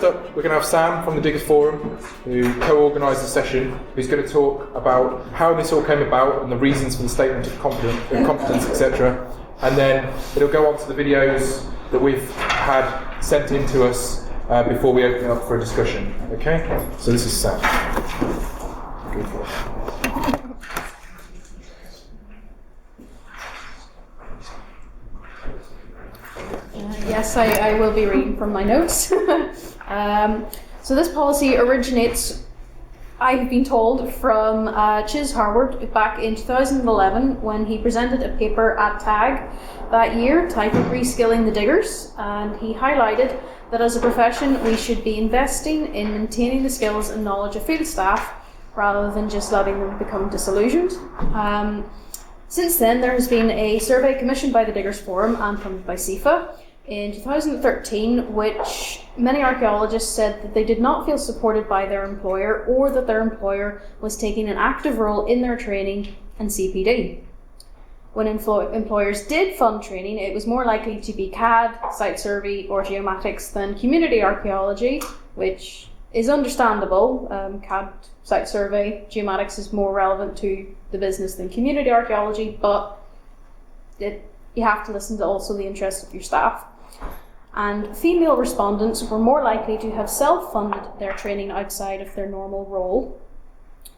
up, we're going to have Sam from the Diggers Forum, who co-organised the session, who's going to talk about how this all came about and the reasons for the statement of competence, etc. And then it'll go on to the videos that we've had sent in to us before we open it up for a discussion. Okay? So this is Sam. Go for it. Yes, I will be reading from my notes. So this policy originates, I have been told, from Chiz Harwood back in 2011 when he presented a paper at TAG that year titled Reskilling the Diggers, and he highlighted that as a profession we should be investing in maintaining the skills and knowledge of field staff rather than just letting them become disillusioned. Since then there has been a survey commissioned by the Diggers Forum and funded by CIFA in 2013, which many archaeologists said that they did not feel supported by their employer or that their employer was taking an active role in their training and CPD. When employers did fund training, it was more likely to be CAD, site survey or geomatics than community archaeology, which is understandable. CAD, site survey, geomatics is more relevant to the business than community archaeology, but you have to listen to also the interests of your staff. And female respondents were more likely to have self-funded their training outside of their normal role,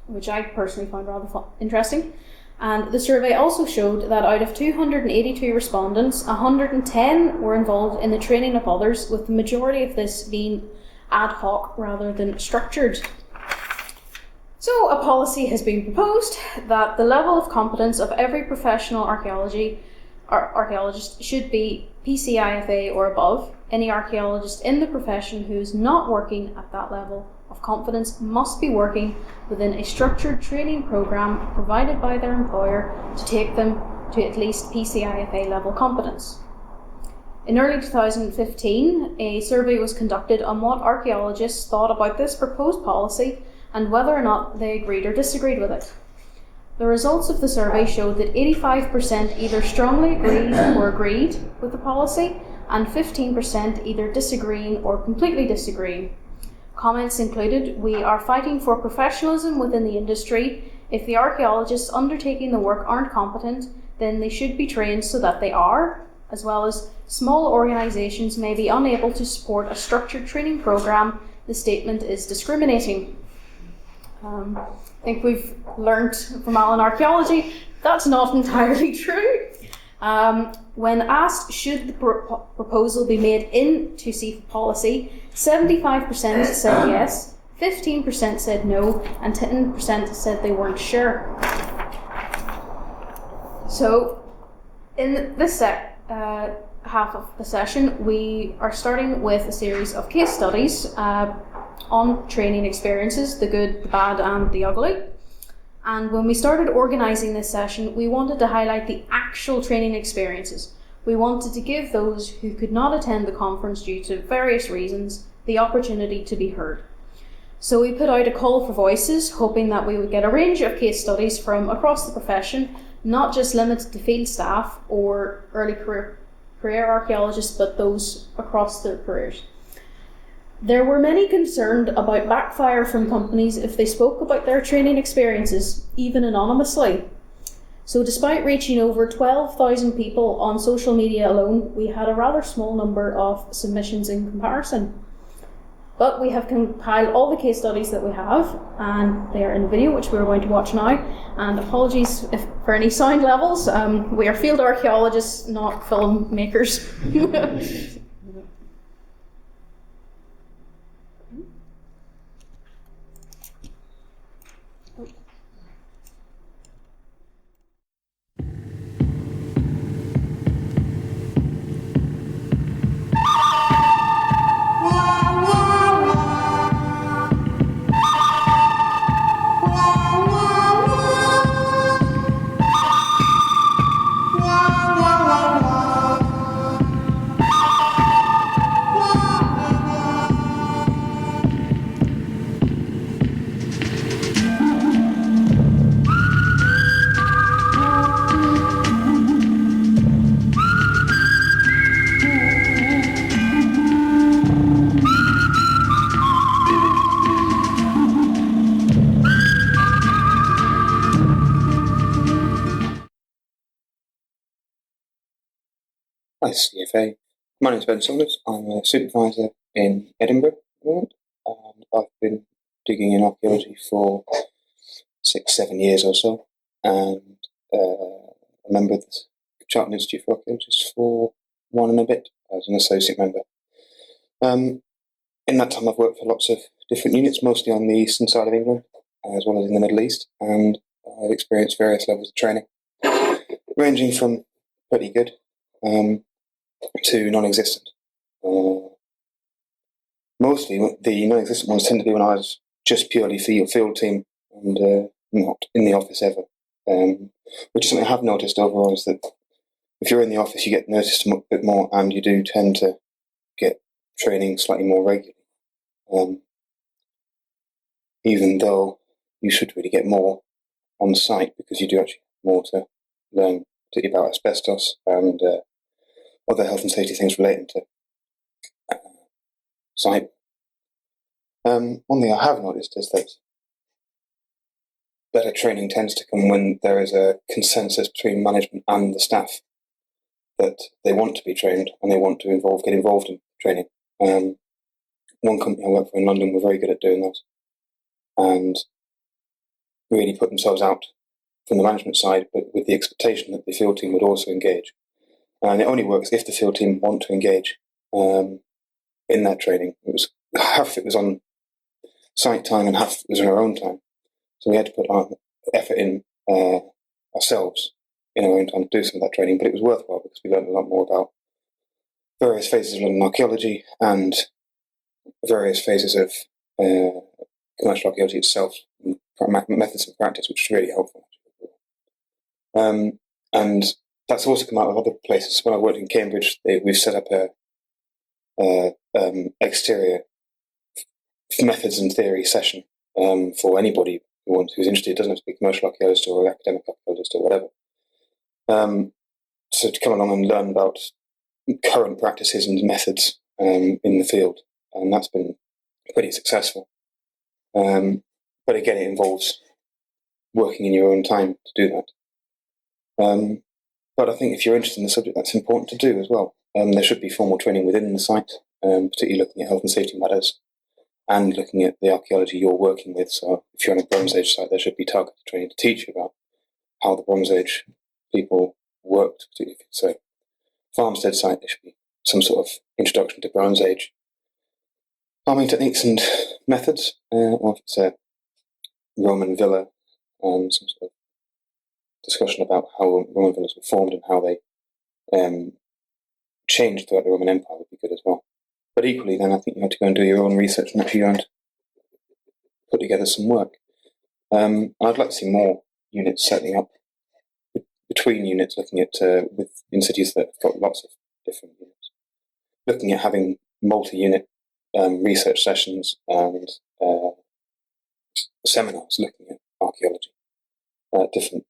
which I personally found rather interesting. And the survey also showed that out of 282 respondents, 110 were involved in the training of others, with the majority of this being ad hoc rather than structured. So a policy has been proposed that the level of competence of every professional archaeologist should be PCIFA or above. Any archaeologist in the profession who is not working at that level of competence must be working within a structured training program provided by their employer to take them to at least PCIFA level competence. In early 2015, a survey was conducted on what archaeologists thought about this proposed policy and whether or not they agreed or disagreed with it. The results of the survey showed that 85% either strongly agreed or agreed with the policy, and 15% either disagreeing or completely disagreeing. Comments included: "We are fighting for professionalism within the industry. If the archaeologists undertaking the work aren't competent, then they should be trained so that they are," as well as "Small organisations may be unable to support a structured training programme. The statement is discriminating." I think we've learnt from Alan Archaeology that's not entirely true. When asked should the proposal be made into CIFA policy, 75% said yes, 15% said no, and 10% said they weren't sure. So in this half of the session, we are starting with a series of case studies on training experiences, the good, the bad and the ugly. And when we started organising this session, we wanted to highlight the actual training experiences. We wanted to give those who could not attend the conference due to various reasons the opportunity to be heard. So we put out a call for voices, hoping that we would get a range of case studies from across the profession, not just limited to field staff or early career archaeologists, but those across their careers. There were many concerned about backfire from companies if they spoke about their training experiences, even anonymously. So despite reaching over 12,000 people on social media alone, we had a rather small number of submissions in comparison. But we have compiled all the case studies that we have, and they are in a video which we're going to watch now. And apologies for any sound levels. We are field archaeologists, not filmmakers. Hi, CFA. My name is Ben Saunders. I'm a supervisor in Edinburgh at the moment, and I've been digging in archaeology for 6-7 years or so, and a member of the Chartered Institute for Archaeologists for 1 and a bit as an associate member. In that time, I've worked for lots of different units, mostly on the eastern side of England, as well as in the Middle East, and I've experienced various levels of training, ranging from pretty good to non-existent. Mostly the non-existent ones tend to be when I was just purely field team and not in the office ever. Which is something I have noticed overall, is that if you're in the office, you get noticed a bit more, and you do tend to get training slightly more regularly. Even though you should really get more on site, because you do actually have more to learn, particularly about asbestos and other health and safety things relating to site. One thing I have noticed is that better training tends to come when there is a consensus between management and the staff that they want to be trained and they want to get involved in training. One company I work for in London were very good at doing that and really put themselves out from the management side, but with the expectation that the field team would also engage. And it only works if the field team want to engage in that training. It was half it was on site time and half it was on our own time. So we had to put our effort in ourselves in our own time to do some of that training, but it was worthwhile because we learned a lot more about various phases of London archaeology and various phases of commercial archaeology itself, methods and practice, which was really helpful. And that's also come out of other places. When I worked in Cambridge, we've set up a exterior methods and theory session for anybody who's interested. It doesn't have to be a commercial archaeologist or academic archaeologist or whatever. So to come along and learn about current practices and methods in the field, and that's been pretty successful. But again, it involves working in your own time to do that. But I think if you're interested in the subject, that's important to do as well. There should be formal training within the site, particularly looking at health and safety matters and looking at the archaeology you're working with. So if you're on a Bronze Age site, there should be targeted training to teach you about how the Bronze Age people worked. Particularly if it's a farmstead site, there should be some sort of introduction to Bronze Age farming techniques and methods. Or if it's a Roman villa, some sort of discussion about how Roman villas were formed and how they changed throughout the Roman Empire would be good as well. But equally, then I think you have to go and do your own research and actually go and put together some work. I'd like to see more units setting up between units, looking at in cities that have got lots of different units, looking at having multi-unit research sessions and seminars looking at archaeology, different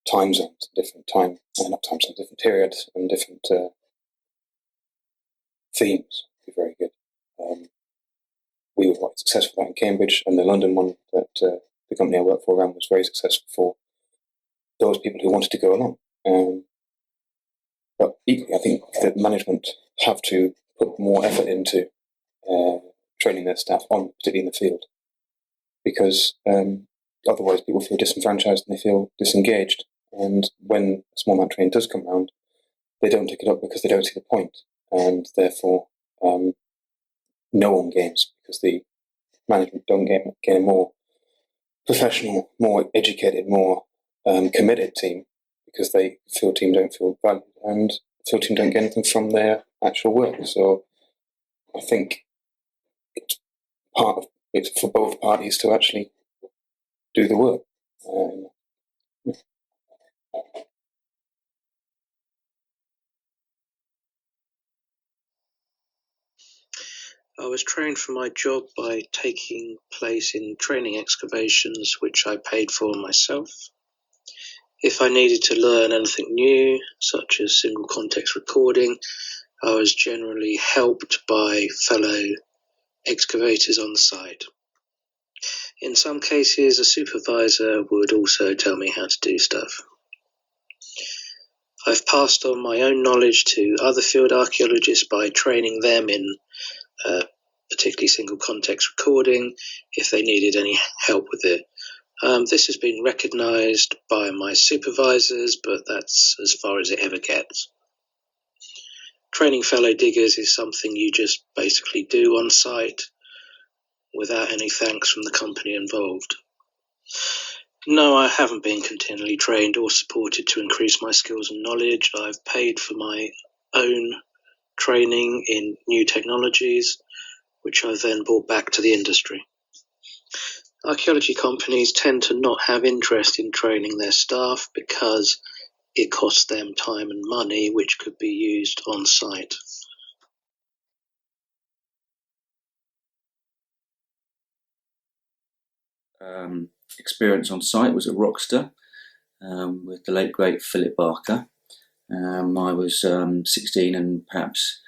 time zones, different different periods, and different themes would be very good. We were quite successful in Cambridge, and the London one that the company I worked for ran was very successful for those people who wanted to go along. But equally, I think that management have to put more effort into training their staff particularly in the field, because otherwise people feel disenfranchised and they feel disengaged. And when a small amount of training does come around, they don't take it up because they don't see the point, and therefore no one gains, because the management don't get a more professional, more educated, more committed team, because the field team don't feel valued and the field team don't get anything from their actual work. So I think it's for both parties to actually do the work. I was trained for my job by taking place in training excavations, which I paid for myself. If I needed to learn anything new, such as single context recording, I was generally helped by fellow excavators on the site. In some cases, a supervisor would also tell me how to do stuff. I've passed on my own knowledge to other field archaeologists by training them in particularly single context recording if they needed any help with it. This has been recognised by my supervisors, but that's as far as it ever gets. Training fellow diggers is something you just basically do on site without any thanks from the company involved. No, I haven't been continually trained or supported to increase my skills and knowledge. I've paid for my own training in new technologies, which I've then brought back to the industry. Archaeology companies tend to not have interest in training their staff because it costs them time and money, which could be used on site. Experience on site was at Roxter with the late great Philip Barker. I was 16 and perhaps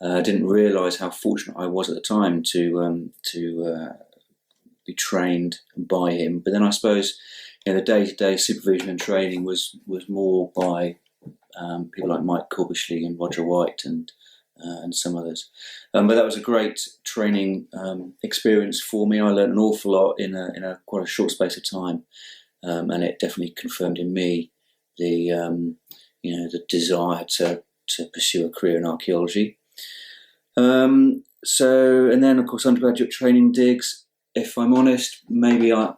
didn't realise how fortunate I was at the time to be trained by him. But then I suppose the day-to-day supervision and training was more by people like Mike Corbishley and Roger White and some others. But that was a great training experience for me. I learned an awful lot in a quite a short space of time, and it definitely confirmed in me the desire to pursue a career in archaeology. And then of course undergraduate training digs. If I'm honest, maybe I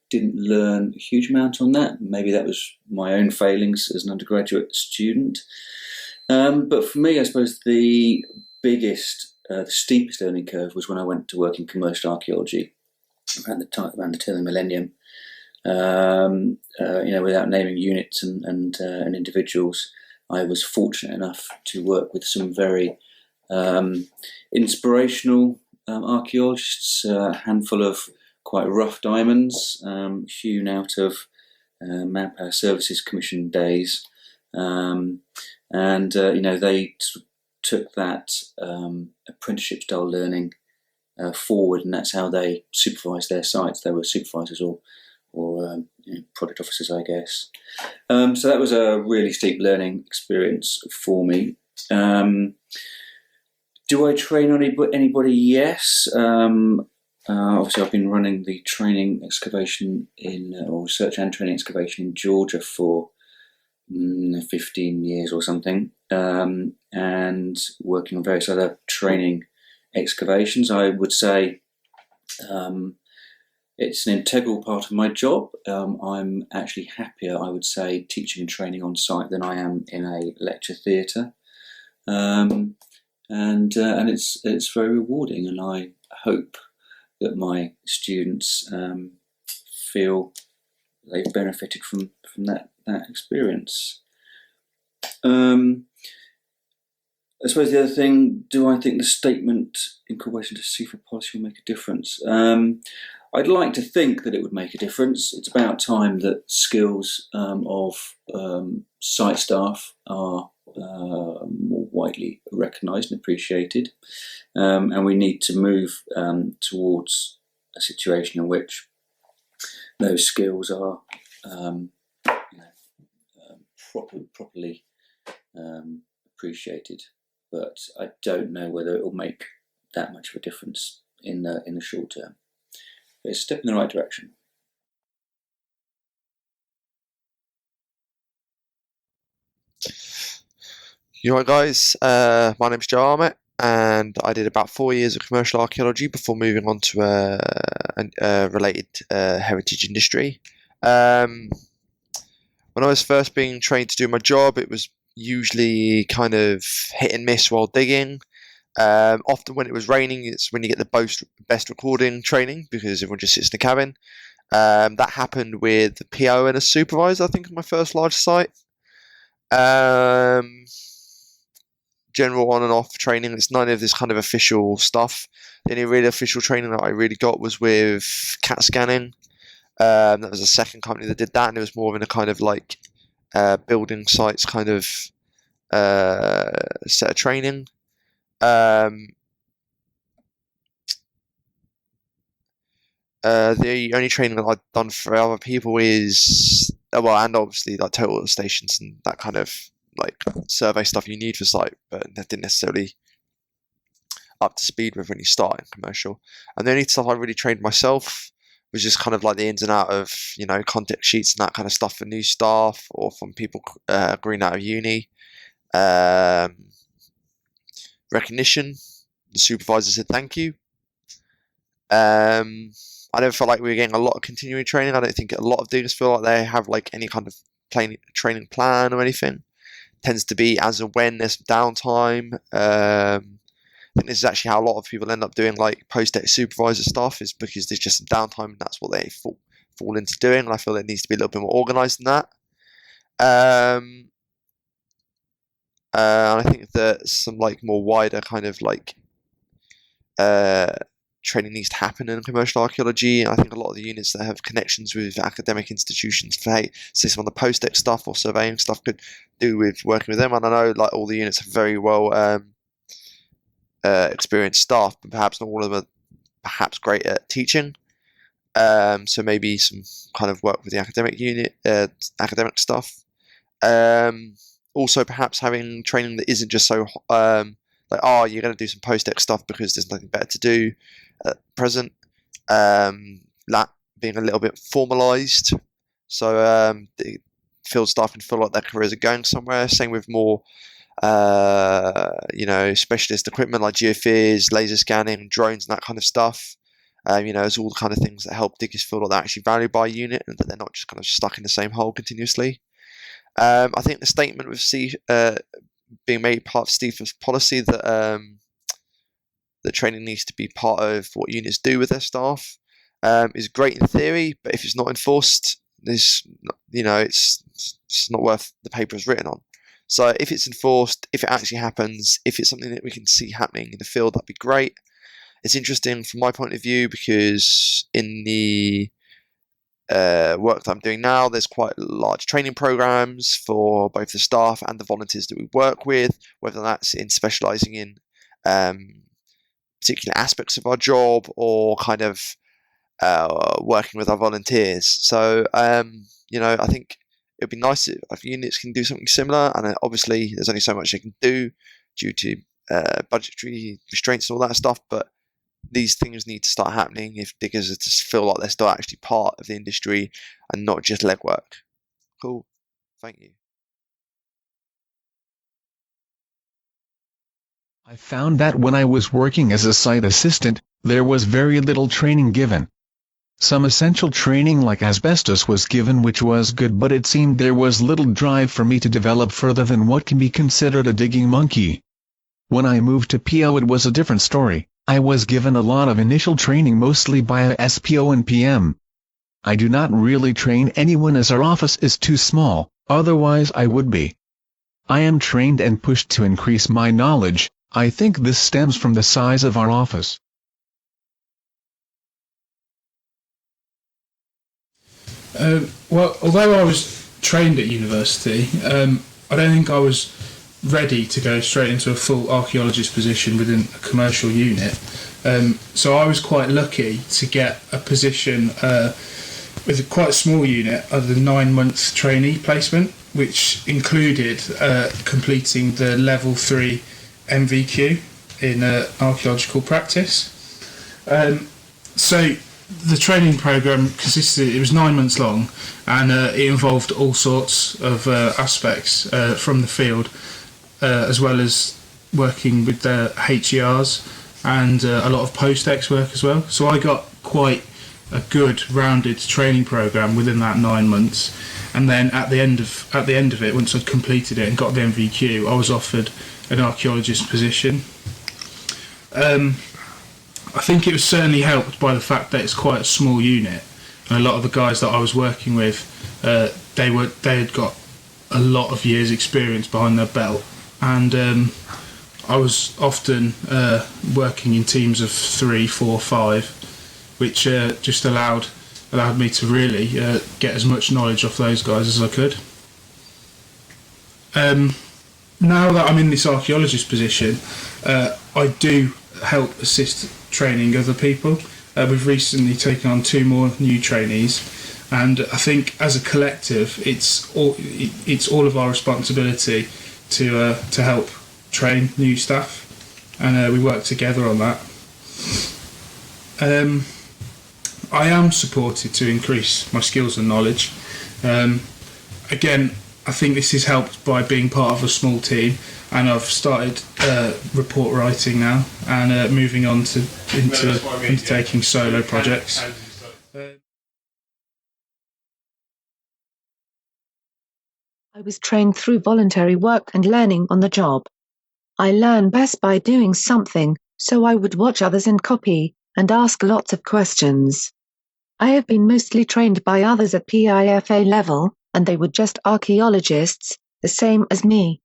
didn't learn a huge amount on that. Maybe that was my own failings as an undergraduate student. But for me, I suppose the biggest, the steepest learning curve was when I went to work in commercial archaeology around the turn of the millennium. Without naming units and individuals, I was fortunate enough to work with some very inspirational archaeologists, a handful of quite rough diamonds hewn out of Manpower Services Commission days. They took that apprenticeship style learning forward, and that's how they supervised their sites. They were supervisors or project officers, I guess. So that was a really steep learning experience for me. Do I train anybody? Yes. Obviously, I've been running the training excavation or research and training excavation in Georgia for 15 years or something, and working on various other training excavations. I would say it's an integral part of my job. I'm actually happier, I would say, teaching and training on site than I am in a lecture theatre, and it's very rewarding. And I hope that my students feel they've benefited from that experience. I suppose the other thing, do I think the statement incorporation to CFA policy will make a difference? I'd like to think that it would make a difference. It's about time that skills of site staff are more widely recognised and appreciated, and we need to move towards a situation in which those skills are properly appreciated. But I don't know whether it will make that much of a difference in the short term. But it's a step in the right direction. You all right, guys? My name's Joe Armett, and I did about 4 years of commercial archaeology before moving on to a related heritage industry. When I was first being trained to do my job, it was usually kind of hit and miss while digging. Often when it was raining, it's when you get the best recording training because everyone just sits in the cabin. That happened with the PO and a supervisor, I think, on my first large site. General on and off training. It's none of this kind of official stuff. The only really official training that I really got was with CAT scanning. That was the second company that did that, and it was more in a kind of like building sites kind of set of training. The only training that I've done for other people is well, and obviously like total stations and that kind of like survey stuff you need for site, but that didn't necessarily up to speed with when you start in commercial. And the only stuff I really trained myself was just kind of like the ins and out of, you know, context sheets and that kind of stuff for new staff or from people green out of uni. Recognition. The supervisor said thank you. I don't feel like we were getting a lot of continuing training. I don't think a lot of diggers feel like they have like any kind of training plan or anything. It tends to be as and when there's downtime. I think this is actually how a lot of people end up doing like post-deck supervisor stuff, is because there's just some downtime and that's what they fall into doing. And I feel it needs to be a little bit more organised than that. And I think that some like more wider kind of like training needs to happen in commercial archaeology. And I think a lot of the units that have connections with academic institutions for, say, some of the post-deck stuff or surveying stuff could do with working with them. And I know like all the units have very well experienced staff, but perhaps not all of them are perhaps great at teaching. So maybe some kind of work with the academic unit, academic stuff. Also perhaps having training that isn't just so like, oh, you're going to do some post-deck stuff because there's nothing better to do at present. That being a little bit formalised, so the field staff can feel like their careers are going somewhere. Same with more, you know, specialist equipment like geophys, laser scanning, drones, and that kind of stuff. You know, it's all the kind of things that help diggers feel like they're actually valued by a unit and that they're not just kind of stuck in the same hole continuously. I think the statement with being made part of Steve's policy that that training needs to be part of what units do with their staff is great in theory, but if it's not enforced, you know, it's not worth the paper it's written on. So if it's enforced, if it actually happens, if it's something that we can see happening in the field, that'd be great. It's interesting from my point of view because in the work that I'm doing now, there's quite large training programs for both the staff and the volunteers that we work with, whether that's in specialising in particular aspects of our job or kind of working with our volunteers. So, you know, I think it would be nice if units can do something similar, and obviously there's only so much they can do due to budgetary restraints and all that stuff, but these things need to start happening if diggers just feel like they're still actually part of the industry and not just legwork. Cool. Thank you. I found that when I was working as a site assistant, there was very little training given. Some essential training like asbestos was given, which was good, but it seemed there was little drive for me to develop further than what can be considered a digging monkey. When I moved to PO, it was a different story. I was given a lot of initial training, mostly by a SPO and PM. I do not really train anyone as our office is too small, otherwise I would be. I am trained and pushed to increase my knowledge. I think this stems from the size of our office. Well, although I was trained at university, I don't think I was ready to go straight into a full archaeologist position within a commercial unit. So I was quite lucky to get a position with a quite small unit of the 9-month trainee placement, which included completing the level 3 MVQ in archaeological practice. So the training program consisted, it was 9 months long, and it involved all sorts of aspects from the field, as well as working with the HERs and a lot of post-ex work as well. So I got quite a good rounded training program within that 9 months, and then at the end of it, once I'd completed it and got the MVQ, I was offered an archaeologist position. I think it was certainly helped by the fact that it's quite a small unit, and a lot of the guys that I was working with, they had got a lot of years' experience behind their belt, and I was often working in teams of 3, 4, 5, which just allowed me to really get as much knowledge off those guys as I could. Now that I'm in this archaeologist position, I do help assist training other people. We've recently taken on 2 more new trainees, And I think as a collective, it's all of our responsibility to help train new staff, and we work together on that. I am supported to increase my skills and knowledge. Again, I think this is helped by being part of a small team, and I've started report writing now, and moving on to into undertaking solo projects. I was trained through voluntary work and learning on the job. I learn best by doing something, so I would watch others and copy, and ask lots of questions. I have been mostly trained by others at PIFA level, and they were just archaeologists, the same as me.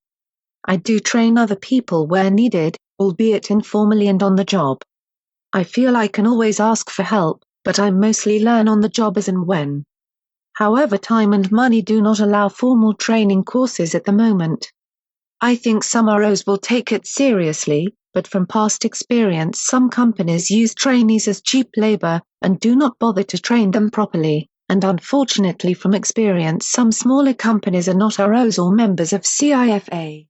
I do train other people where needed, albeit informally and on the job. I feel I can always ask for help, but I mostly learn on the job as and when. However, time and money do not allow formal training courses at the moment. I think some ROs will take it seriously, but from past experience some companies use trainees as cheap labor, and do not bother to train them properly, and unfortunately from experience some smaller companies are not ROs or members of CIFA.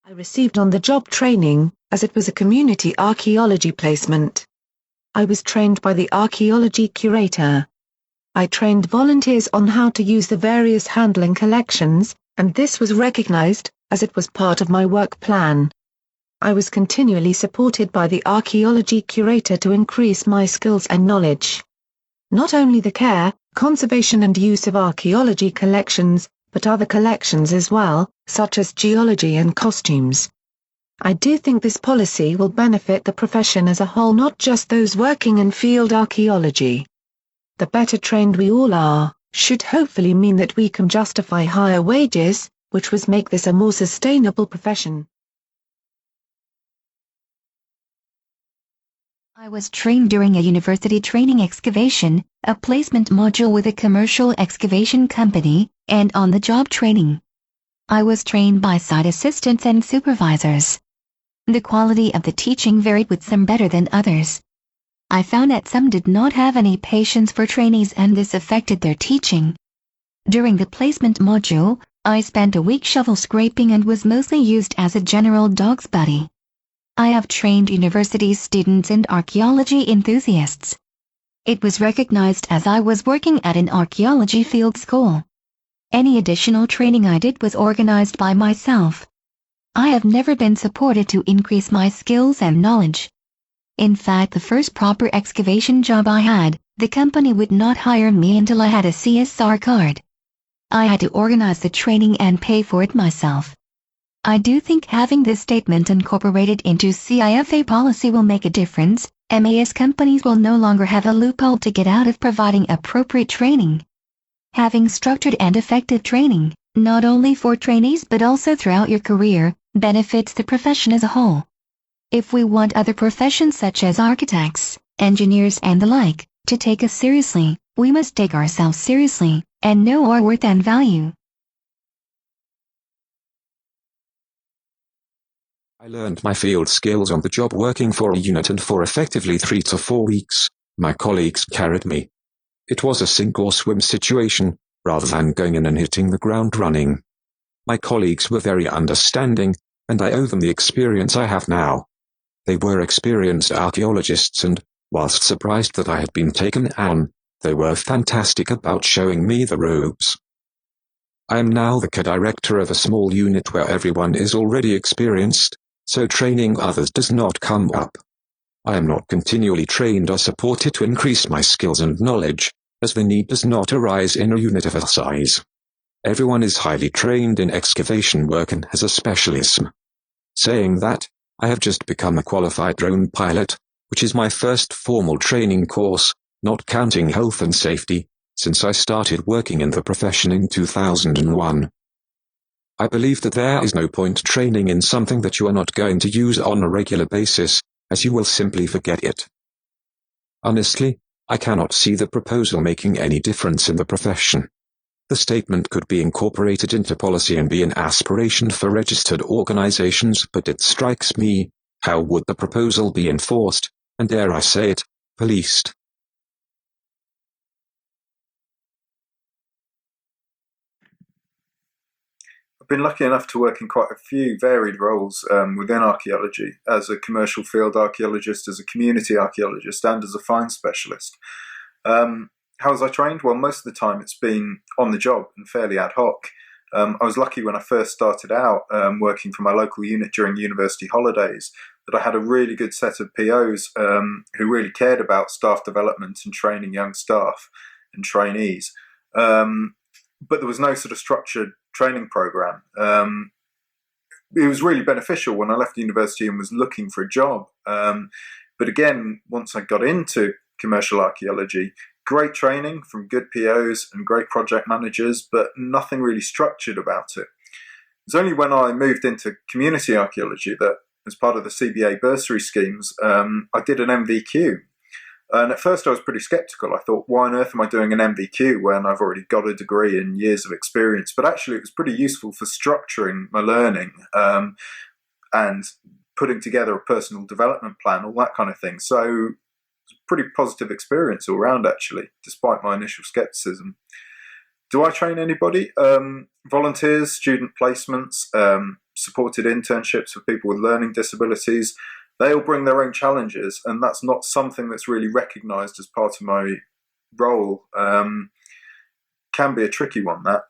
I received on-the-job training, as it was a community archaeology placement. I was trained by the archaeology curator. I trained volunteers on how to use the various handling collections, and this was recognized, as it was part of my work plan. I was continually supported by the archaeology curator to increase my skills and knowledge. Not only the care, conservation and use of archaeology collections, but other collections as well, such as geology and costumes. I do think this policy will benefit the profession as a whole, not just those working in field archaeology. The better trained we all are, should hopefully mean that we can justify higher wages, which would make this a more sustainable profession. I was trained during a university training excavation, a placement module with a commercial excavation company, and on-the-job training. I was trained by site assistants and supervisors. The quality of the teaching varied, with some better than others. I found that some did not have any patience for trainees, and this affected their teaching. During the placement module, I spent a week shovel scraping and was mostly used as a general dog's buddy. I have trained university students and archaeology enthusiasts. It was recognized as I was working at an archaeology field school. Any additional training I did was organized by myself. I have never been supported to increase my skills and knowledge. In fact, the first proper excavation job I had, the company would not hire me until I had a CSR card. I had to organize the training and pay for it myself. I do think having this statement incorporated into CIFA policy will make a difference. MAS companies will no longer have a loophole to get out of providing appropriate training. Having structured and effective training, not only for trainees but also throughout your career, benefits the profession as a whole. If we want other professions such as architects, engineers and the like, to take us seriously, we must take ourselves seriously, and know our worth and value. I learned my field skills on the job working for a unit, and for effectively 3 to 4 weeks, my colleagues carried me. It was a sink or swim situation, rather than going in and hitting the ground running. My colleagues were very understanding, and I owe them the experience I have now. They were experienced archaeologists, and, whilst surprised that I had been taken on, they were fantastic about showing me the ropes. I am now the co-director of a small unit where everyone is already experienced, so training others does not come up. I am not continually trained or supported to increase my skills and knowledge, as the need does not arise in a unit of our size. Everyone is highly trained in excavation work and has a specialism. Saying that, I have just become a qualified drone pilot, which is my first formal training course, not counting health and safety, since I started working in the profession in 2001. I believe that there is no point training in something that you are not going to use on a regular basis, as you will simply forget it. Honestly, I cannot see the proposal making any difference in the profession. The statement could be incorporated into policy and be an aspiration for registered organizations, but it strikes me, how would the proposal be enforced, and dare I say it, policed. I've been lucky enough to work in quite a few varied roles within archaeology, as a commercial field archaeologist, as a community archaeologist, and as a finds specialist. How was I trained? Well, most of the time it's been on the job and fairly ad hoc. I was lucky when I first started out working for my local unit during university holidays that I had a really good set of POs who really cared about staff development and training young staff and trainees. But there was no sort of structured training program. It was really beneficial when I left university and was looking for a job. But again, once I got into commercial archaeology, great training from good POs and great project managers, but nothing really structured about it. It was only when I moved into community archaeology that, as part of the CBA bursary schemes, I did an MVQ. And at first I was pretty sceptical. I thought, why on earth am I doing an MVQ when I've already got a degree and years of experience? But actually it was pretty useful for structuring my learning and putting together a personal development plan, all that kind of thing. So it's a pretty positive experience all round, actually, despite my initial scepticism. Do I train anybody? Volunteers, student placements, supported internships for people with learning disabilities. They all bring their own challenges, and that's not something that's really recognised as part of my role. Can be a tricky one, that.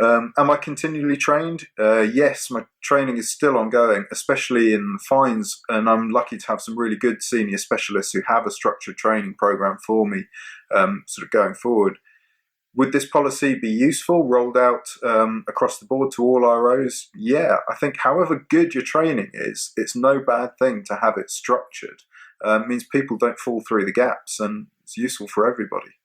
Am I continually trained? Yes, my training is still ongoing, especially in finds, and I'm lucky to have some really good senior specialists who have a structured training programme for me sort of going forward. Would this policy be useful, rolled out across the board to all ROs? Yeah, I think however good your training is, it's no bad thing to have it structured. It means people don't fall through the gaps, and it's useful for everybody.